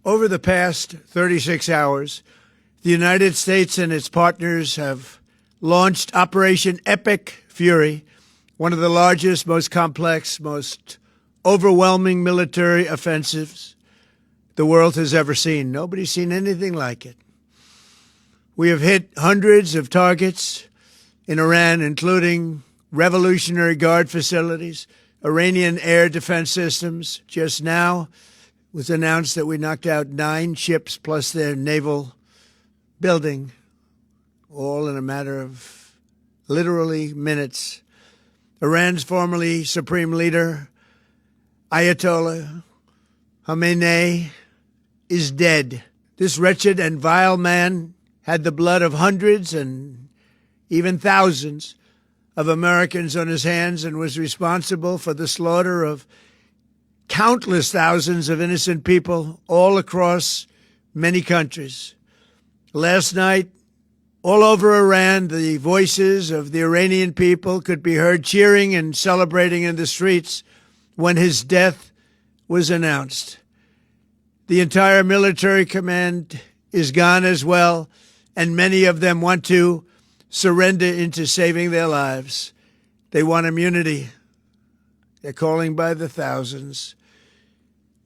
Over the past 36 hours, the United States and its partners have launched Operation Epic Fury, one of the largest, most complex, most overwhelming military offensives the world has ever seen. Nobody's seen anything like it. We have hit hundreds of targets in Iran, including Revolutionary Guard facilities, Iranian air defense systems. Just now it was announced that we knocked out 9 ships plus their naval building, all in a matter of literally minutes. Iran's formerly supreme leader, Ayatollah Khamenei, is dead. This wretched and vile man had the blood of hundreds and even thousands of Americans on his hands and was responsible for the slaughter of countless thousands of innocent people all across many countries. Last night, all over Iran, the voices of the Iranian people could be heard cheering and celebrating in the streets when his death was announced. The entire military command is gone as well, and many of them want to surrender into saving their lives. They want immunity. They're calling by the thousands.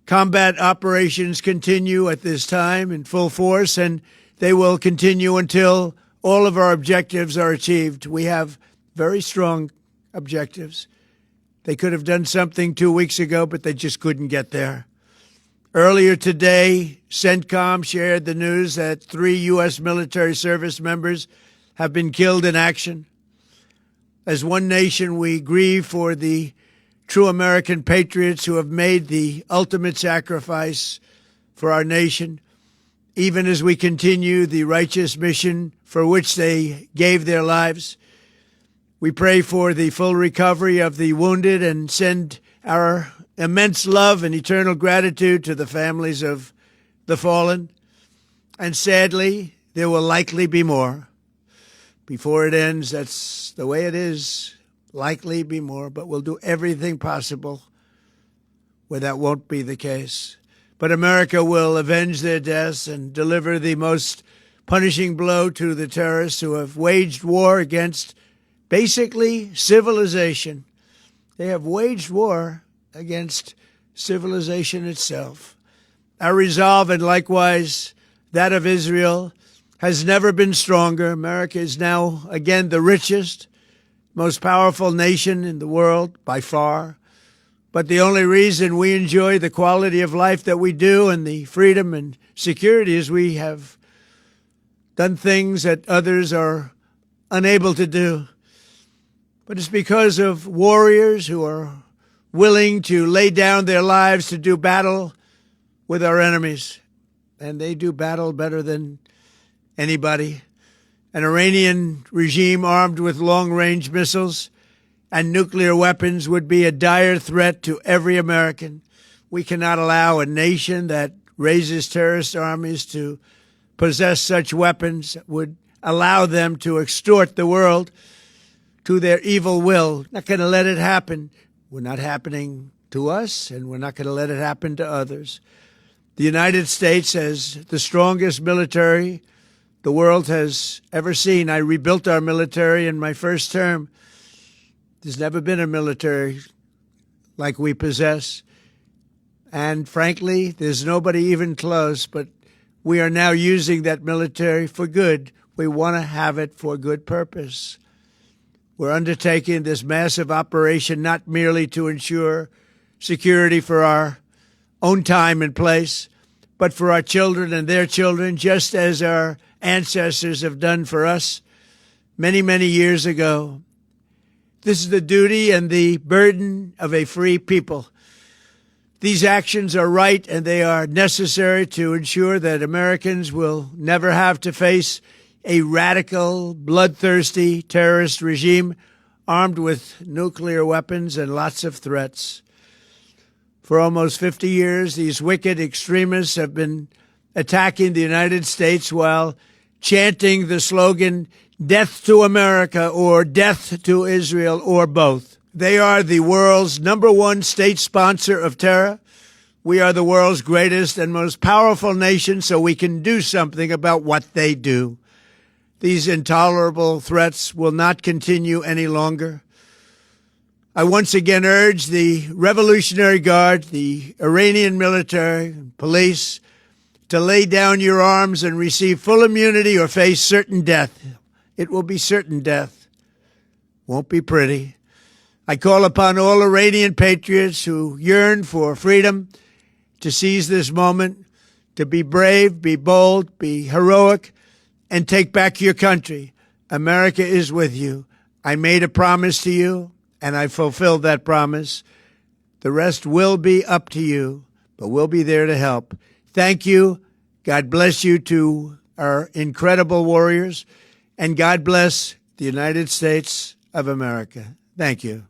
Combat operations continue at this time in full force, and they will continue until all of our objectives are achieved. We have very strong objectives. They could have done something 2 weeks ago, but they just couldn't get there. Earlier today, CENTCOM shared the news that 3 U.S. military service members have been killed in action. As one nation, we grieve for the true American patriots who have made the ultimate sacrifice for our nation, even as we continue the righteous mission for which they gave their lives. We pray for the full recovery of the wounded and send our immense love and eternal gratitude to the families of the fallen. And sadly, there will likely be more. Before it ends, that's the way it is. Likely be more, but we'll do everything possible where that won't be the case. But America will avenge their deaths and deliver the most punishing blow to the terrorists who have waged war against basically civilization. They have waged war against civilization itself. Our resolve, and likewise that of Israel, has never been stronger. America is now again the richest, most powerful nation in the world by far. But the only reason we enjoy the quality of life that we do and the freedom and security is we have done things that others are unable to do. But it's because of warriors who are willing to lay down their lives to do battle with our enemies. And they do battle better than anybody. An Iranian regime armed with long-range missiles and nuclear weapons would be a dire threat to every American. We cannot allow a nation that raises terrorist armies to possess such weapons that would allow them to extort the world to their evil will. Not going to let it happen. We're not happening to us, and we're not going to let it happen to others. The United States has the strongest military the world has ever seen. I rebuilt our military in my first term. There's never been a military like we possess. And frankly, there's nobody even close, but we are now using that military for good. We want to have it for good purpose. We're undertaking this massive operation not merely to ensure security for our own time and place, but for our children and their children, just as our ancestors have done for us many, many years ago. This is the duty and the burden of a free people. These actions are right and they are necessary to ensure that Americans will never have to face a radical, bloodthirsty terrorist regime armed with nuclear weapons and lots of threats. For almost 50 years, these wicked extremists have been attacking the United States while chanting the slogan, "Death to America" or "Death to Israel," or both. They are the world's #1 state sponsor of terror. We are the world's greatest and most powerful nation, so we can do something about what they do. These intolerable threats will not continue any longer. I once again urge the Revolutionary Guard, the Iranian military, police, to lay down your arms and receive full immunity or face certain death. It will be certain death. Won't be pretty. I call upon all Iranian patriots who yearn for freedom to seize this moment, to be brave, be bold, be heroic, and take back your country. America is with you. I made a promise to you, and I fulfilled that promise. The rest will be up to you, but we'll be there to help. Thank you. God bless you to our incredible warriors, and God bless the United States of America. Thank you.